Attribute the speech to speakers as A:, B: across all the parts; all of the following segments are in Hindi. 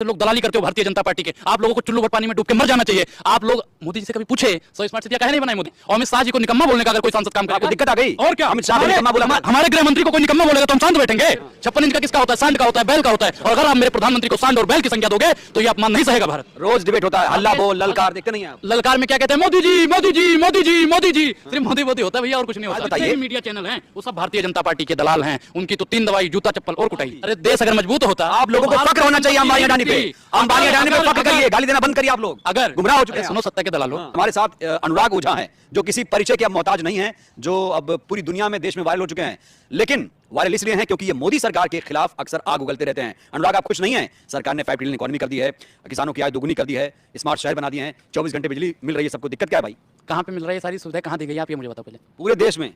A: लोग दलाली करते हो भारतीय जनता पार्टी के, आप लोगों को चुल्लू भर पानी में डूब के मर जाना चाहिए। आप लोग मोदी जी से कभी पूछे 100 स्मार्ट सिटी काहे नहीं बनाई मोदी? और अमित शाह जी को निकम्मा बोलने का अगर कोई सांसद काम करे, दिक्कत आ गई। और क्या अमित शाह ने निकम्मा बोला? हमारे गृह मंत्री को कोई निकम्मा बोलेगा तो हम शांत बैठेंगे? 56 इंच का किसका होता है? सांड का होता है, बैल का होता है। और अगर आप मेरे प्रधानमंत्री को सांड और बैल की संख्या दोगे तो ये अपमान नहीं सहेगा भारत।
B: रोज डिबेट होता है, हल्ला बोल ललकार, देखते नहीं है आप?
A: ललकार में क्या कहते हैं? मोदी जी मोदी जी मोदी जी मोदी जी, सिर्फ मोदी मोदी होता है भैया, और कुछ नहीं होता।
B: बताइए,
A: मीडिया चैनल हैं वो सब भारतीय जनता पार्टी के दलाल हैं, उनकी तो 3 दवाई, जूता चप्पल और कुटाई। अरे देश अगर मजबूत होता,
B: आप लोगों को फक्र होना चाहिए अंबानी अडानी पे। अंबानी अडानी पे फक्र करिए, गाली देना बंद करिए। आप लोग
A: अगर
B: गुमराह हो चुके हैं।
A: सुनो सत्ता के दलालों,
B: हमारे साथ अनुराग ओझा हैं, जो किसी परिचय के अब मोहताज नहीं है, जो अब पूरी दुनिया में देश में वायरल हो चुके हैं। लेकिन वायरल इसलिए हैं क्योंकि ये मोदी सरकार के खिलाफ अक्सर आग उगलते रहते हैं। अनुराग, आप खुश नहीं है? सरकार ने 5 ट्रिलियन इकोनॉमी कर दी है, किसानों की आय दोगुनी कर दी है, स्मार्ट शहर बना दिए हैं, 24 घंटे बिजली मिल रही है सबको, दिक्कत क्या है भाई?
A: कहाँ पे मिल रही है सारी सुविधाएं, कहाँ दी गई आप ये मुझे बताओ पहले।
B: पूरे देश में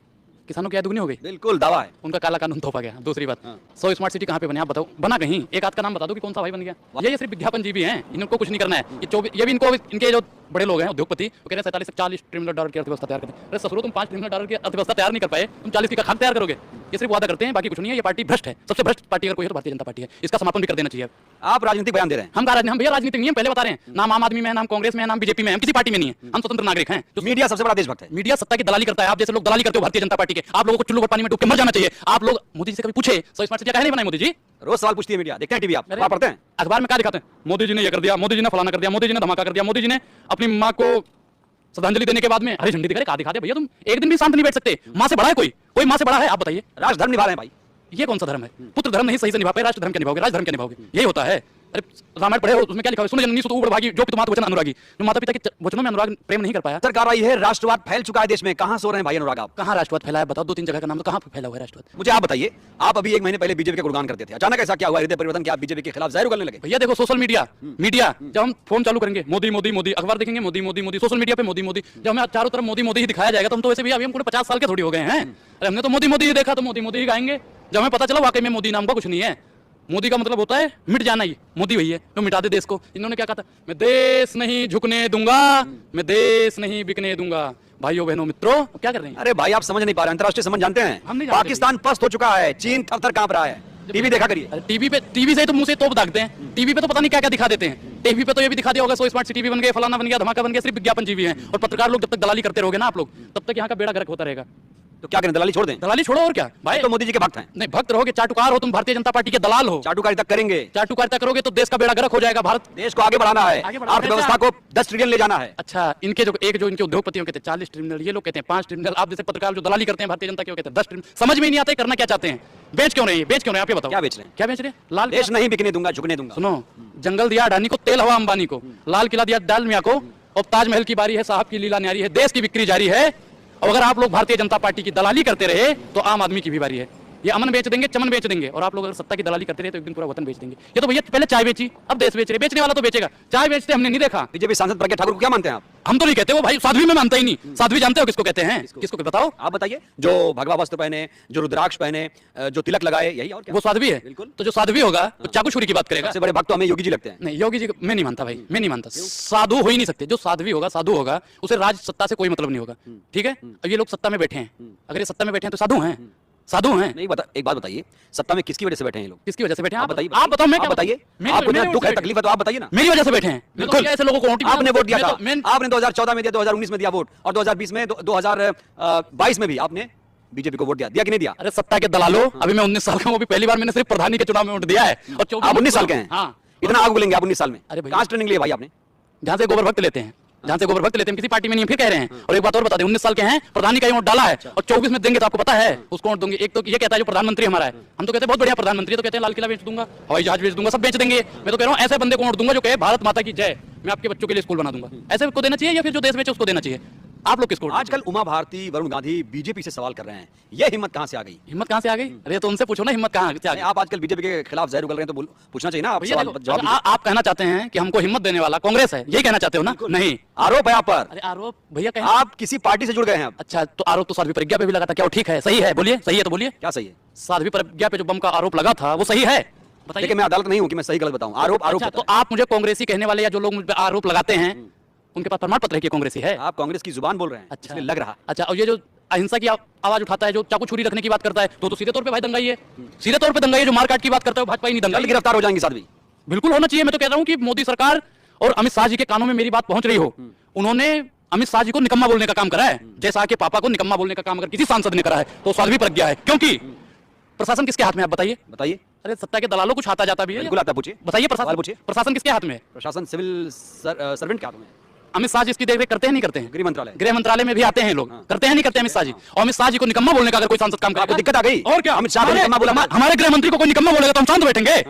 A: किसानों की आय दुगनी हो गई,
B: बिल्कुल दावा है।
A: उनका काला कानून थोपा गया। दूसरी बात, 100 स्मार्ट सिटी कहाँ पे बने आप बताओ? बना कहीं, एक आध का नाम बता दो कि कौन सा भाई बन गया? ये सिर्फ विज्ञापन जीवी हैं, इनको कुछ नहीं करना है। ये भी इनको, इनके जो बड़े लोग हैं उद्योगपति, वो कह रहे हैं 47 से 40 ट्रिलियन डॉलर की अर्थव्यवस्था तैयार करें। अरे ससुरो, तुम 5 ट्रिलियन डॉलर की अर्थव्यवस्था तैयार नहीं कर पाए, तुम 40 की खाक तैयार करोगे? ये सिर्फ वादा करते हैं, बाकी कुछ नहीं है। ये पार्टी भ्रष्ट है, सबसे भ्रष्ट पार्टी अगर कोई है तो भारतीय जनता पार्टी है। इसका समापन भी कर देना चाहिए।
B: आप राजनीतिक बयान दे रहे हैं।
A: हम भैया राजनीतिक नहीं है, पहले बता रहे हैं। नाम आम आदमी में है, नाम कांग्रेस में है, नाम बीजेपी में है, हम किसी पार्टी में नहीं है, हम स्वतंत्र नागरिक हैं।
B: तो मीडिया सबसे बड़ा देशभक्त है।
A: मीडिया सत्ता की दलाली करता है, आप जैसे लोग दलाली करते हो भारतीय जनता पार्टी के। आप लोगों को चुल्लू भर पानी में डूब के मर जाना चाहिए। आप लोग मोदी जी से कभी पूछे 100 स्मार्ट सिटी काहे नहीं बनाई मोदी जी?
B: रोज सवाल पूछती है मीडिया, देखते हैं टीवी, आप पढ़ते हैं?
A: अखबार में क्या दिखाते हैं? मोदी जी ने ये कर दिया, मोदी जी ने फलाना कर दिया, मोदी जी ने धमाका कर दिया, मोदी जी ने अपनी माँ को श्रद्धांजलि देने के बाद में हरी झंडी दिखा रहे। कहा दिखाते भैया, तुम एक दिन भी शांत नहीं बैठ सकते। माँ से बड़ा है कोई माँ से बड़ा है? आप बताइए।
B: राष्ट्र धर्म निभा रहे हैं भाई।
A: ये कौन सा धर्म है? पुत्र धर्म नहीं सही से निभा पाए, राष्ट्र धर्म क्या निभाओगे? राष्ट्र धर्म क्या निभाओगे? यही होता है। अरे रामायण पढ़े हो, उसमें क्या लिखा है? सुनो जननी सुतो भागी जो पितुमात वचन अनुरागी। जो माता पिता के वचनों में अनुराग प्रेम नहीं कर पाया।
B: सरकार आई है, राष्ट्रवाद फैल चुका है देश में। कहां सो रहे हैं भाई अनुराग आप?
A: कहां राष्ट्रवाद फैला है बताओ? 2-3 जगह का नाम तो कहां फैला हुआ है राष्ट्रवाद?
B: मुझे आप बताइए। आप अभी 1 महीने पहले बीजेपी का गुणगान करते थे, अचानक ऐसा क्या हुआ हृदय परिवर्तन कि आप बीजेपी के खिलाफ ज़ाहिर करने लगे?
A: भैया देखो, सोशल मीडिया जब हम फोन चालू करेंगे मोदी मोदी मोदी, अखबार देखेंगे मोदी मोदी मोदी, सोशल मीडिया पे मोदी मोदी, जब हमें चारों तरफ मोदी मोदी ही दिखाया जाएगा तो हम तो वैसे भी अभी हम 50 साल के थोड़ी हो गए हैं। अरे हमने तो मोदी मोदी ही देखा तो मोदी मोदी ही गाएंगे। जब हमें पता चला वाकई में मोदी नाम का कुछ नहीं है, मोदी का मतलब होता है मिट जाना। ही मोदी वही है जो मिटा दे देश को। इन्होंने क्या कहा था? मैं देश नहीं झुकने दूंगा, मैं देश नहीं बिकने दूंगा। भाइयों बहनों मित्रों, क्या कर रहे हैं?
B: अरे भाई आप समझ नहीं पा रहे, अंतरराष्ट्रीय संबंध जानते हैं? पाकिस्तान पस्त हो चुका है, चीन थर-थर कांप रहा है। टीवी देखा करिए।
A: टीवी से तो मुंह से तोप दागते हैं। टीवी पे तो पता नहीं क्या क्या दिखा देते हैं। टीवी पे तो ये भी दिखा दिया होगा 100 स्मार्ट सिटी भी बन गए, फलाना बन गया, धमाका बन गया। सिर्फ विज्ञापन जीवी हैं। और पत्रकार लोग जब तक दलाली करते रहोगे ना आप लोग, तब तक यहाँ का बेड़ा गर्क होता रहेगा।
B: तो क्या करें, दलाली छोड़ दें?
A: दलाली छोड़ो और क्या भाई।
B: तो मोदी जी के भक्त हैं।
A: नहीं, भक्त रहोगे, चाटुकार हो तुम, भारतीय जनता पार्टी के दलाल हो।
B: चाटुकारिता करेंगे,
A: चाटुकारिता करोगे तो देश का बेड़ा गर्क हो जाएगा। भारत
B: देश को आगे बढ़ाना है, अर्थव्यवस्था को 10 ट्रिलियन ले जाना है।
A: अच्छा, इनके जो इनके उद्योगपतियों कहते हैं 40 ट्रिलियन, ये लोग कहते हैं 5 ट्रिलियन। आप जैसे पत्रकार जो दलाली करते हैं भारतीय जनता के, कहते हैं 10 ट्रिलियन। समझ में नहीं आता करना क्या चाहते हैं। बेच क्यों रहे हैं? बेच क्यों रहे हैं? आप ये बताओ।
B: क्या बेच रहे हैं?
A: क्या बेच रहे हैं? लाल
B: देश नहीं बिकने दूंगा, झुकने दूंगा।
A: सुनो, जंगल दिया अडानी को, तेल हवा अंबानी को, लाल किला दिया डालमिया को, और ताजमहल की बारी है, साहब की लीला न्यारी है। देश की बिक्री जारी है। और अगर आप लोग भारतीय जनता पार्टी की दलाली करते रहे तो आम आदमी की भी बारी है। ये अमन बेच देंगे, चमन बेच देंगे। और आप लोग अगर सत्ता की दलाली करते रहे तो एक दिन पूरा वतन बेच देंगे। ये तो भैया पहले चाय बेची, अब देश बेच रहे। बेचने वाला तो बेचेगा, चाय बेचते हमने नहीं देखा।
B: बीजेपी सांसद प्रज्ञा ठाकुर को क्या मानते हैं आप?
A: हम तो नहीं कहते, वो भाई साध्वी में मानता ही नहीं। साध्वी जानते हो किसको कहते हैं? किसको बताओ
B: आप बताइए। जो भगवा वस्त्र पहने, जो रुद्राक्ष पहने, जो तिलक लगाए, यही और क्या?
A: वो साध्वी है।
B: बिल्कुल।
A: तो जो साध्वी होगा तो चाकू छुरी की बात करेगा।
B: सबसे बड़े भक्त तो हमें योगी जी लगते हैं।
A: नहीं, योगी जी मैं नहीं मानता भाई, मैं नहीं मानता। साधु हो ही नहीं सकते। जो साध्वी होगा, साधु होगा, उसे राज सत्ता से कोई मतलब नहीं होगा। ठीक है? अब ये लोग सत्ता में बैठे हैं, अगर ये सत्ता में बैठे हैं तो साधु हैं। साधु हैं।
B: नहीं बता, एक बात बताइए, सत्ता में किसकी वजह से बैठे हैं ये लोग?
A: किसकी वजह से बैठे हैं?
B: आप बताइए।
A: आप बताओ। मैं
B: आप बताइए। आपको इतना दुख है, तकलीफ है तो आप बताइए ना।
A: मेरी वजह से बैठे हैं। बिल्कुल ऐसे लोगों को
B: आपने वोट दिया था। आपने 2014 में दिया, 2019 में दिया वोट, और 2020 में, 2022 में भी आपने बीजेपी को वोट दिया कि नहीं दिया?
A: अरे सत्ता के दलालों, अभी मैं 19 साल का हूं, अभी पहली बार मैंने सिर्फ प्रधानी के चुनाव में वोट दिया है। और
B: आप 19 साल के हैं?
A: हाँ।
B: इतना आग उगलेंगे आप 19 साल में?
A: अरे
B: कहां ट्रेनिंग लिया भाई आपने?
A: जहां से गोबर भक्त लेते हैं, जहां से गोबर भक्त लेते हैं, किसी पार्टी में नहीं, फिर कह रहे हैं। और एक बात और बता दें, 19 साल के हैं, प्रधानी का वोट डाला है, और 24 में देंगे तो आपको पता है उसको वोट दूंगे। एक तो ये कहता है जो प्रधानमंत्री हमारा है, हम तो कहते हैं बहुत बढ़िया प्रधानमंत्री, तो कहते हैं लाल किला बेच दूंगा, हवाई जहाज बेच दूंगा, सब बेच देंगे। मैं तो कह रहा हूं ऐसे बंदे को वोट दूंगा जो कहे भारत माता की जय, मैं आपके बच्चों के लिए स्कूल बना दूंगा। ऐसे को देना चाहिए, या फिर जो देश बेचे उसको देना चाहिए? आप लोग किसको?
B: आजकल उमा भारती, वरुण गांधी बीजेपी से सवाल कर रहे हैं, ये हिम्मत कहां से आ गई?
A: हिम्मत कहां से आ गई? अरे तो उनसे पूछो ना, हिम्मत कहां से आ गई?
B: आप आजकल बीजेपी के खिलाफ ज़हर उगल रहे हैं तो पूछना चाहिए ना। आप जवाब
A: आप कहना चाहते हैं कि हमको हिम्मत देने वाला कांग्रेस है, यही कहना चाहते हो ना? नहीं,
B: आरोप है आप पर।
A: अरे आरोप भैया कहें,
B: आप किसी पार्टी से जुड़ गए हैं अब।
A: अच्छा, तो आरोप तो साध्वी प्रज्ञा पे भी लगा था, क्या वो ठीक है? सही है? बोलिए, सही है तो बोलिए।
B: क्या सही है?
A: साध्वी प्रज्ञा पे जो बम का आरोप लगा था वो सही है? बताइए।
B: देखिए मैं अदालत नहीं हूं कि मैं सही गलत बताऊं। आरोप आरोप।
A: तो आप मुझे कांग्रेसी कहने वाले या जो लोग मुझ पे आरोप लगाते हैं उनके पास प्रमाण पत्र है कि कांग्रेसी है?
B: आप कांग्रेस की जुबान बोल रहे हैं,
A: अच्छा
B: इसलिए लग रहा।
A: अच्छा, और ये जो अहिंसा की आवाज उठाता है, जो चाकू छुरी रखने की बात करता है, तो सीधे तौर पे भाई दंगाई है। सीधे तौर पे दंगाई है। जो मारकाट की बात करता है भाजपा ही नहीं दंगाई।
B: गिरफ्तार हो जाएंगे साध्वी।
A: बिल्कुल होना चाहिए। मैं तो कह रहा हूं कि मोदी सरकार और अमित शाह जी के कानों में मेरी बात पहुंच रही हो, उन्होंने अमित शाह जी को निकम्मा बोलने का काम करा है, जैसा कि पापा को निकम्मा बोलने का काम अगर किसी सांसद ने करा है तो स्वाभाविक प्रज्ञा है। क्योंकि प्रशासन किसके हाथ में है, आप बताइए।
B: बताइए।
A: अरे सत्ता के दलालों कुछ आता जाता भी है।
B: बिल्कुल आता, पूछिए।
A: बताइए
B: सवाल पूछिए।
A: प्रशासन किसके हाथ में है?
B: प्रशासन सिविल सर्वेंट के हाथों में है।
A: अमित शाह जी इसकी देखरेख करते हैं नहीं करते हैं?
B: गृह मंत्रालय
A: में भी आते हैं लोग, करते हैं नहीं करते अमित शाह जी? और अमित शाह जी को निकम्मा बोलने का अगर कोई सांसद काम करेगा,
B: आपको दिक्कत आ गई?
A: और क्या?
B: अमित शाह को निकम्मा बोला?
A: हमारे गृह मंत्री को कोई निकम्मा बोलेगा तो हम शांत बैठेंगे?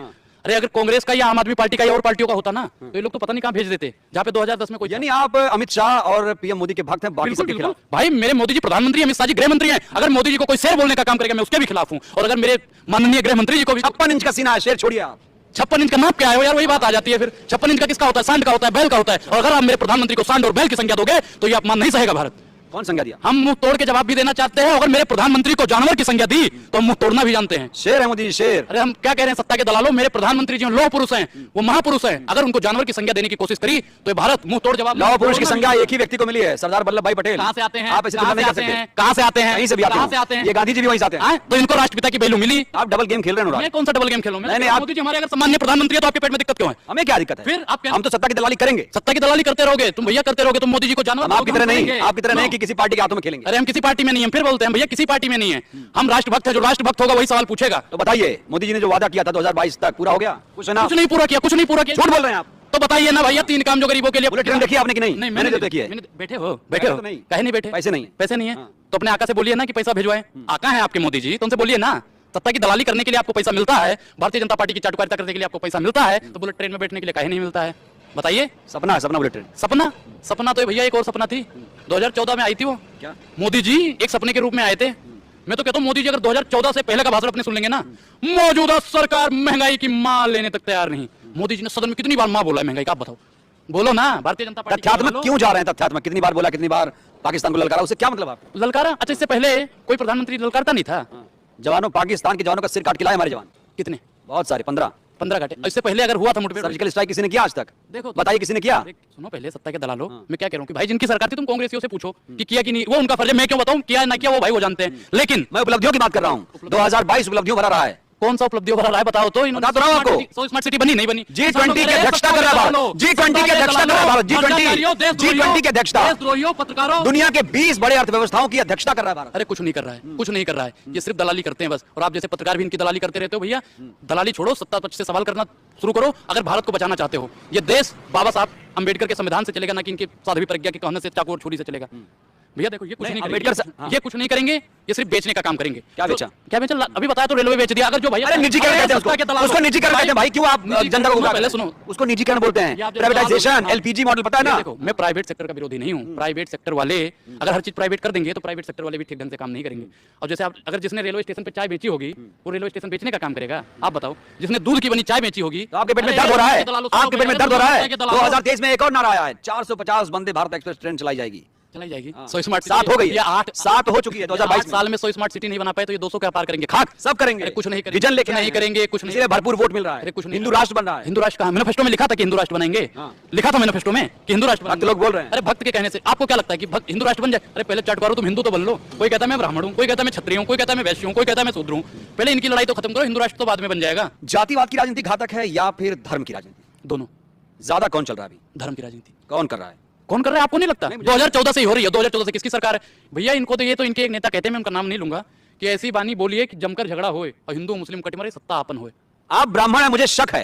A: अरे अगर कांग्रेस का या आम आदमी पार्टी का या और पार्टियों का होता ना तो ये लोग तो पता नहीं कहां भेज देते, जहां पे 2010 में कोई।
B: यानी आप अमित शाह और पीएम मोदी के भक्त हैं, बाकी सबके खिलाफ?
A: भाई मेरे मोदी जी प्रधानमंत्री, अमित शाह जी गृह मंत्री हैं। अगर मोदी जी को कोई शेर बोलने का काम करेगा मैं उसके भी खिलाफ हूं, और अगर मेरे माननीय गृह मंत्री जी को भी
B: 56 इंच का सीना है, शेर छोड़िए आप।
A: 56 इंच का नाप क्या है यार? वही बात आ जाती है फिर। 56 इंच का किसका होता है? सांड का होता है, बैल का होता है। और अगर आप मेरे प्रधानमंत्री को सांड और बैल की संज्ञा दोगे तो ये अपमान नहीं सहेगा भारत।
B: कौन संज्ञा दिया?
A: हम मुंह तोड़ के जवाब भी देना चाहते हैं। अगर मेरे प्रधानमंत्री को जानवर की संज्ञा दी तो हम मुंह तोड़ना भी जानते हैं।
B: शेर है मोदी जी, शेर।
A: अरे हम क्या कह रहे हैं सत्ता के दलालों, मेरे प्रधानमंत्री जी लौह पुरुष हैं, वो महापुरुष हैं। अगर उनको जानवर की संज्ञा देने की कोशिश करी तो ये भारत मुंह तोड़ जवाब।
B: लौह पुरुष की संज्ञा एक ही व्यक्ति को मिली है, सरदार वल्लभ भाई पटेल।
A: कहां से आते हैं?
B: आप ऐसे तुलना नहीं कर सकते।
A: कहां से आते हैं?
B: कहीं से भी आते हैं। ये गांधी जी भी वहीं से आते हैं।
A: तो इनको राष्ट्रपिता की वैल्यू मिली।
B: आप डबल गेम खेल रहे हैं।
A: मैं कौन सा डबल गेम खेलूं?
B: नहीं, आप
A: मोदी जी हमारे अगर सम्माननीय प्रधानमंत्री है तो आपके पेट में दिक्कत क्यों है?
B: हमें क्या दिक्कत है?
A: फिर आप
B: हम तो सत्ता की दलाली करेंगे।
A: सत्ता की दलाली करते रहोगे तुम भैया, करते रहोगे तुम मोदी जी को जानवर।
B: आपकी तरह नहीं, आपकी तरह नहीं कि किसी पार्टी के हाथों में खेलेंगे।
A: अरे हम किसी पार्टी में नहीं, हम फिर बोलते हैं भैया किसी पार्टी में नहीं है, हम राष्ट्रभक्त है। जो राष्ट्रभक्त होगा वही सवाल पूछेगा।
B: तो बताइए, मोदी जी ने जो वादा किया था 2022 तक पूरा हो गया? कुछ है ना?
A: कुछ नहीं पूरा किया, कुछ नहीं पूरा किया।
B: झूठ बोल रहे हैं आप।
A: तो बताइए ना भैया, 3 काम जो गरीबों के लिए।
B: बुलेट ट्रेन देखी आपने कि नहीं?
A: नहीं
B: मैंने तो देखी है।
A: बैठे हो कहे नहीं बैठे?
B: पैसे नहीं,
A: पैसे नहीं है तो अपने आका से बोलिए ना कि पैसा भिजवाए। आका है आपके मोदी जी, तो उनसे बोलिए ना। सत्ता की दलाली करने के लिए आपको पैसा मिलता है, भारतीय जनता पार्टी की चाटुकारिता करने के लिए आपको पैसा मिलता है, तो बुलेट ट्रेन में बैठने के लिए काहे नहीं मिलता है? बताइए।
B: सपना है, सपना बुलेट ट्रेन।
A: सपना तो भैया एक और सपना थी, 2014 में आई थी वो।
B: क्या?
A: मोदी जी एक सपने के रूप में आए थे। मैं तो कहता हूं मोदी जी अगर 2014 से पहले का भाषण अपने सुन लेंगे ना, मौजूदा सरकार महंगाई की मां लेने तक तैयार नहीं। मोदी जी ने सदन में कितनी बार मां बोला है महंगाई का? आप बताओ, बोलो ना। भारतीय जनता पार्टी
B: तथ्यात्मक क्यों जा रहे हैं? तथ्यात्मक कितनी बार बोला, कितनी बार पाकिस्तान को ललकारा, उससे क्या मतलब आपको?
A: ललकारा? अच्छा, इससे पहले कोई प्रधानमंत्री ललकारता नहीं था?
B: जवानों, पाकिस्तान के जवानों का सिर काट के लाए हमारे जवान।
A: कितने?
B: बहुत सारे, 15
A: काटे। इससे पहले अगर हुआ था मुठभेड़,
B: सर्जिकल स्ट्राइक किसी ने किया आज तक?
A: देखो
B: बताइए, किसी ने किया?
A: सुनो पहले सत्ता के दलालों, मैं क्या कह रहा हूं कि भाई जिनकी सरकार थी तुम कांग्रेसियों से पूछो कि किया कि नहीं, वो उनका फर्ज है। मैं क्यों बताऊं किया ना किया, वो भाई वो जानते हैं। लेकिन
B: मैं उपलब्धियों की बात कर रहा हूं। 2022 उपलब्धियों भरा रहा है।
A: कौन सा उपलब्धियों भरा रहा है बताओ तो?
B: बता तो रहा हूं आपको।
A: 100 स्मार्ट सिटी बनी नहीं बनी?
B: G20 की अध्यक्षता कर रहा है भारत। G20 की अध्यक्षता कर रहा है भारत। G20 की अध्यक्षता।
A: देशद्रोहियों, पत्रकारों,
B: दुनिया के 20 बड़े अर्थव्यवस्थाओं की अध्यक्षता कर रहा है भारत।
A: अरे कुछ नहीं कर रहा है, कुछ नहीं कर रहा है। ये सिर्फ दलाली करते हैं बस। और आप जैसे पत्रकार भी इनकी दलाली करते रहते हो। भैया दलाली छोड़ो, सत्ता पक्ष से सवाल करना शुरू करो अगर भारत को बचाना चाहते हो। ये देश बाबा साहब अंबेडकर के संविधान से चलेगा, ना कि इनके साध्वी प्रज्ञा के कहने से, चाकू और छुरी से चलेगा। भैया देखो, ये कुछ नहीं करेंगे, ये कुछ नहीं करेंगे, ये सिर्फ बेचने का काम करेंगे।
B: क्या बेचा?
A: क्या बेचा? अभी बताया तो रेलवे बेच दिया। अगर जो भैया
B: अरे निजीकरण कहते हैं उसको निजीकरण कहते हैं भाई। क्यों आप जनता को
A: पहले सुनो,
B: उसको निजीकरण बोलते हैं? प्राइवेटाइजेशन, एलपीजी मॉडल, पता है ना?
A: देखो मैं प्राइवेट सेक्टर का विरोधी नहीं हूं। प्राइवेट सेक्टर वाले अगर हर चीज प्राइवेट कर देंगे तो प्राइवेट सेक्टर वाले भी ठीक ढंग से काम नहीं करेंगे। और जैसे आप अगर जिसने रेलवे स्टेशन पे चाय बेची होगी वो रेलवे स्टेशन बेचने का काम करेगा? आप बताओ। जिसने दूध की बनी चाय बेची होगी
B: तो आपके पेट में दर्द हो रहा है, आपके पेट में दर्द हो रहा है। 2023 में एक और नारा आया है, 450 वंदे भारत एक्सप्रेस ट्रेन चलाई जाएगी।
A: चलाई जाएगी। 100 स्मार्ट
B: 7 हो गई है,
A: 7
B: हो चुकी है। 2022
A: साल में 100 स्मार्ट सिटी नहीं बना पाए तो ये 200 का पार करेंगे। खाक
B: सब करेंगे,
A: कुछ नहीं करेंगे,
B: विजन लेके
A: नहीं करेंगे, कुछ नहीं।
B: भरपूर वोट मिल रहा है,
A: कुछ नहीं।
B: हिंदू राष्ट्र बन रहा है।
A: हिंदू राष्ट्र कहां? मैनिफेस्टो में लिखा था कि हिंदू राष्ट्र बनाएंगे। लिखा था मैनिफेस्टो में कि हिंदू राष्ट्र
B: भक्त लोग बोल रहे हैं।
A: अरे भक्त के कहने से आपको क्या लगता है कि हिंदू राष्ट्र बन जाए? अरे पहले चटकारो, तुम हिंदू तो बन लो। कोई कहता है मैं ब्राह्मण हूं, कोई कहता है मैं क्षत्रिय हूं, कोई कहता है मैं वैश्य हूं, कोई कहता है मैं शूद्र हूं। पहले इनकी लड़ाई तो खत्म करो, हिंदू राष्ट्र तो बाद में बन जाएगा।
B: जातिवाद की राजनीति घातक है या फिर धर्म की राजनीति?
A: दोनों।
B: ज्यादा कौन चल रहा है अभी?
A: धर्म की राजनीति।
B: कौन कर रहा है?
A: कौन कर रहा है आपको नहीं लगता? 2014 से ही हो रही है। 2014 से किसकी सरकार है भैया? इनको तो ये तो इनके एक नेता कहते हैं, मैं उनका नाम नहीं लूंगा, कि ऐसी बानी बोलिए कि जमकर झगड़ा होए और हिंदू मुस्लिम कटमरे सत्ता आपन होए।
B: आप ब्राह्मण है, मुझे शक है।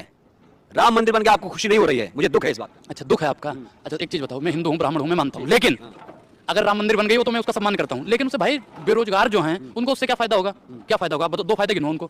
B: राम मंदिर बन के आपको खुशी नहीं हो रही है, मुझे दुख है इस बात।
A: अच्छा दुख है आपका? अच्छा एक चीज बताओ, मैं हिंदू हूं, ब्राह्मण हूं, मैं मानता हूं, लेकिन अगर राम मंदिर बन गई हो तो मैं उसका सम्मान करता हूं। लेकिन उससे भाई बेरोजगार जो हैं उनको उससे क्या फायदा होगा? क्या फायदा होगा? दो फायदे गिनो उनको।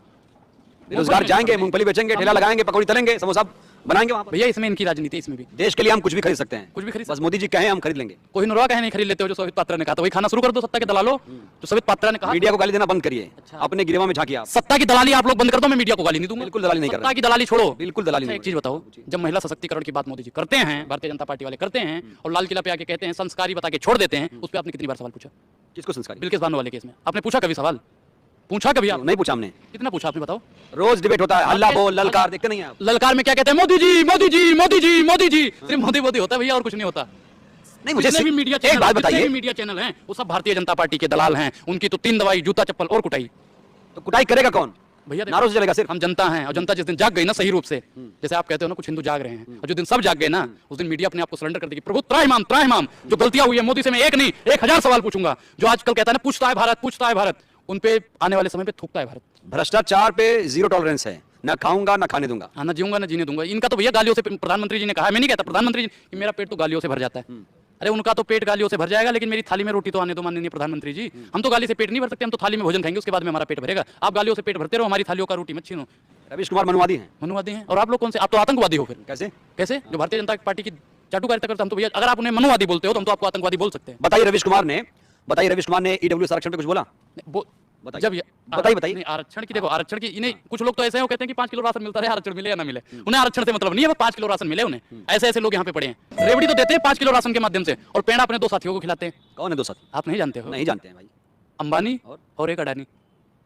B: बेरोजगार जाएंगे, मूंगफली बेचेंगे, ठेला लगाएंगे, पकौड़ी तलेंगे, समोसा बनाएंगे वहां पर।
A: भैया इसमें इनकी राजनीति, इसमें भी
B: देश के लिए हम कुछ भी खरीद सकते हैं,
A: कुछ भी खरीद।
B: बस मोदी जी कहें हम खरीद लेंगे।
A: कोई नरवा कहे नहीं खरीद लेते हो, जो सोवित पात्रा ने कहा था वही खाना शुरू कर दो। सत्ता के दलालों, जो सोवित पात्रा ने कहा।
B: मीडिया को गाली देना बंद करिए, अपने गिरवा में झांकिए आप।
A: सत्ता की दलाली आप लोग बंद कर दो, मैं मीडिया को गाली नहीं दूंगा।
B: बिल्कुल दलाली नहीं कर रहा।
A: सत्ता की दलाली छोड़ो,
B: बिल्कुल दलाली नहीं।
A: एक चीज बताओ, जब महिला सशक्तिकरण की बात मोदी जी करते हैं, भारतीय जनता पार्टी वाले करते हैं, और लाल किला पे आके कहते हैं संस्कारी बता के छोड़ देते हैं, उस पर आपने कितनी बार सवाल पूछा?
B: किसको संस्कारी?
A: बिल्किस बानो वाले केस में आपने पूछा कभी सवाल? पूछा कभी आप?
B: नहीं पूछा हमने।
A: कितना पूछा आपने बताओ?
B: रोज डिबेट होता है, हल्ला बोल, ललकार, देखते नहीं आप?
A: ललकार में क्या कहते हैं? मोदी जी मोदी जी मोदी जी मोदी जी, सिर्फ मोदी मोदी होता है भैया, और कुछ नहीं होता।
B: नहीं, मुझे
A: भी मीडिया
B: एक बात बताइए,
A: मीडिया चैनल हैं वो सब भारतीय जनता पार्टी के दलाल हैं, उनकी तो 3 दवाई, जूता चप्पल और कुटाई।
B: तो कुटाई करेगा कौन?
A: भैया देखो,
B: नारों से चलेगा सिर्फ?
A: हम जनता हैं और जनता जिस दिन जाग गई ना सही रूप से, जैसे आप कहते हो ना कुछ हिंदू जाग रहे हैं, और जो दिन सब जाग गए ना उस दिन मीडिया अपने आप को सरेंडर कर देगी। प्रभु त्राहिमाम जो गलतियां हुई है मोदी से मैं एक नहीं 1000 सवाल पूछूंगा। जो आजकल कहता है ना पूछता है भारत, उन पे आने वाले समय पे थूकता है भारत।
B: भ्रष्टाचार पे जीरो टॉलरेंस है, ना खाऊंगा ना खाने दूंगा।
A: हाँ, ना जीऊंगा ना जीने दूंगा। इनका तो भैया गालियों से, प्रधानमंत्री जी ने कहा, मैं नहीं कहता, प्रधानमंत्री जी कि मेरा पेट तो गालियों से भर जाता है। अरे उनका तो पेट गालियों से भर जाएगा, लेकिन मेरी थाली में रोटी तो आने दो माननीय प्रधानमंत्री जी। हम तो गाली से पेट नहीं भर सकते, हम तो थाली में भोजन खाएंगे, उसके बाद में हमारा पेट भरेगा। आप गालियों से पेट भरते रहो, हमारी थालियों का रोटी मत छीनो।
B: रवीश कुमार मनुवादी हैं।
A: मनुवादी हैं। और आप लोग कौन से? आप तो आतंकवादी हो फिर।
B: कैसे?
A: कैसे? जो भारतीय जनता पार्टी की चाटुकारिता करते, हम तो भैया, अगर आप उन्हें मनुवादी बोलते हो तो हम तो आपको आतंकवादी बोल सकते हैं।
B: बताइए रवीश कुमार ने ईडब्ल्यू आरक्षण पे कुछ बोला? बताइए।
A: जब
B: बताइए।
A: नहीं, आरक्षण की देखो, आरक्षण की इन्हें कुछ लोग तो ऐसे हैं, वो कहते हैं कि 5 किलो राशन मिलता रहे, आरक्षण मिले या ना मिले, उन्हें आरक्षण से मतलब नहीं है, 5 किलो राशन मिले उन्हें। ऐसे लोग यहाँ पे पड़े हैं। रेवड़ी तो देते हैं 5 किलो राशन के माध्यम से, और पेड़ा अपने 2 साथियों को खिलाते हैं।
B: कौन है 2 साथी?
A: आप नहीं जानते हो?
B: नहीं जानते हैं भाई।
A: अंबानी और एक अडानी,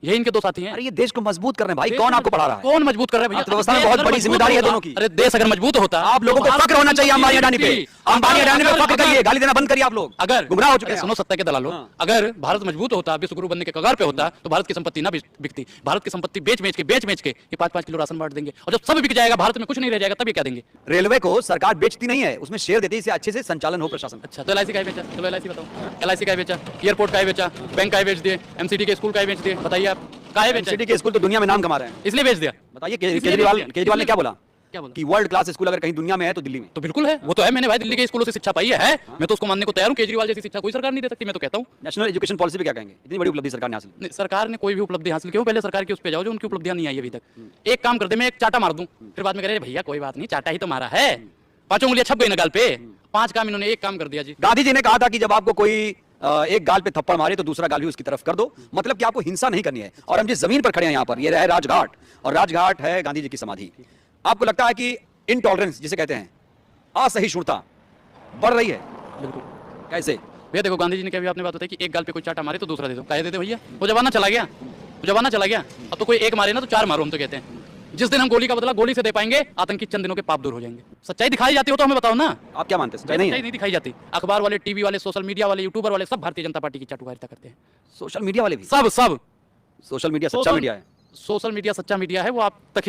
A: यही इनके 2 साथी हैं।
B: अरे ये देश को मजबूत कर रहे हैं भाई, कौन आपको पढ़ा रहा है?
A: कौन मजबूत कर रहा है भैया?
B: अर्थव्यवस्था में बहुत बड़ी जिम्मेदारी है दोनों की।
A: अरे देश अगर मजबूत होता,
B: आप लोगों को फक्र होना चाहिए अंबानी अडानी पे। अंबानी अडानी पे फक्र करिए, गाली देना बंद करिए। आप लोग
A: अगर
B: गुमराह हो चुके हैं।
A: सुनो सत्ता के दलालों, अगर भारत मजबूत होता, विश्व गुरु बनने के कगार पे होता, तो भारत की संपत्ति ना बिकती। भारत की संपत्ति बेच बेच के ये 5-5 किलो राशन बांट देंगे, और जब सब बिक जाएगा, भारत में कुछ नहीं रह जाएगा, तब ये क्या देंगे?
B: रेलवे को सरकार बेचती नहीं है, उसमें शेयर देती है, इसे अच्छे से संचालन हो प्रशासन।
A: अच्छा, तो एलआईसी का बेचा? चलो एलआईसी बताओ, एलआईसी का बेचा, एयरपोर्ट का बेचा, बैंक का बेच दिए, एमसीडी के स्कूल का बेच दिए। बताइए आप काहे बेचा?
B: एमसीडी के स्कूल तो दुनिया में नाम कमा रहे हैं,
A: इसलिए बेच दिया।
B: बताइए केजरीवाल ने क्या बोला?
A: क्या बोला?
B: कि वर्ल्ड क्लास स्कूल अगर कहीं दुनिया में है तो दिल्ली में।
A: तो बिल्कुल है, वो तो है। मैंने भाई दिल्ली के स्कूलों से शिक्षा पाई है, मैं तो उसको मानने को तैयार हूं। केजरीवाल जैसी शिक्षा कोई सरकार नहीं दे सकती, मैं तो कहता हूं।
B: नेशनल एजुकेशन पॉलिसी पे क्या कहेंगे? इतनी बड़ी उपलब्धि सरकार ने हासिल की।
A: सरकार ने कोई भी उपलब्धि हासिल की हो, पहले सरकार की उस पे जाओ जो उनकी उपलब्धियां नहीं आई अभी तक। एक काम कर दे, मैं एक चाटा मार दूं, फिर बाद में कह रहे भैया कोई बात नहीं, चाटा ही तो मारा है, 5 उंगलियां छप गई ना गाल पे। 5 काम इन्होंने एक काम कर दिया जी।
B: गांधी जी ने कहा था कि जब आपको कोई एक गाल पे थप्पड़ मारे तो दूसरा गाल भी उसकी तरफ कर दो, मतलब कि आपको हिंसा नहीं करनी है। और हम जिस जमीन पर खड़े हैं यहाँ पर, ये है राजघाट, और राजघाट है गांधी जी की समाधि। आपको लगता है कि इनटॉलरेंस जिसे कहते हैं, असहिष्णुता बढ़ रही है?
A: बिल्कुल।
B: कैसे?
A: भैया देखो, गांधी जी ने कभी आपने बात बताई कि एक गाल पे कोई चाटा मारे तो दूसरा दे दो, काहे देते भैया? वो जमाना चला गया, अब तो कोई एक मारे ना तो 4 मारो, हम तो कहते हैं। जिस दिन हम गोली का बदला गोली से दे पाएंगे, आतंकी चंद दिनों के पाप दूर हो जाएंगे। सच्चाई दिखाई जाती हो तो हमें बताओ ना।
B: आप क्या मानते हैं? सच्चाई
A: नहीं दिखाई जाती। अखबार वाले, टीवी वाले, सोशल मीडिया वाले, यूट्यूबर वाले सब भारतीय जनता पार्टी की चाटुकारिता करते हैं।
B: सोशल मीडिया वाले भी?
A: सब
B: सोशल मीडिया सच्चा मीडिया है।
A: सोशल मीडिया सच्चा मीडिया है, वो आप तक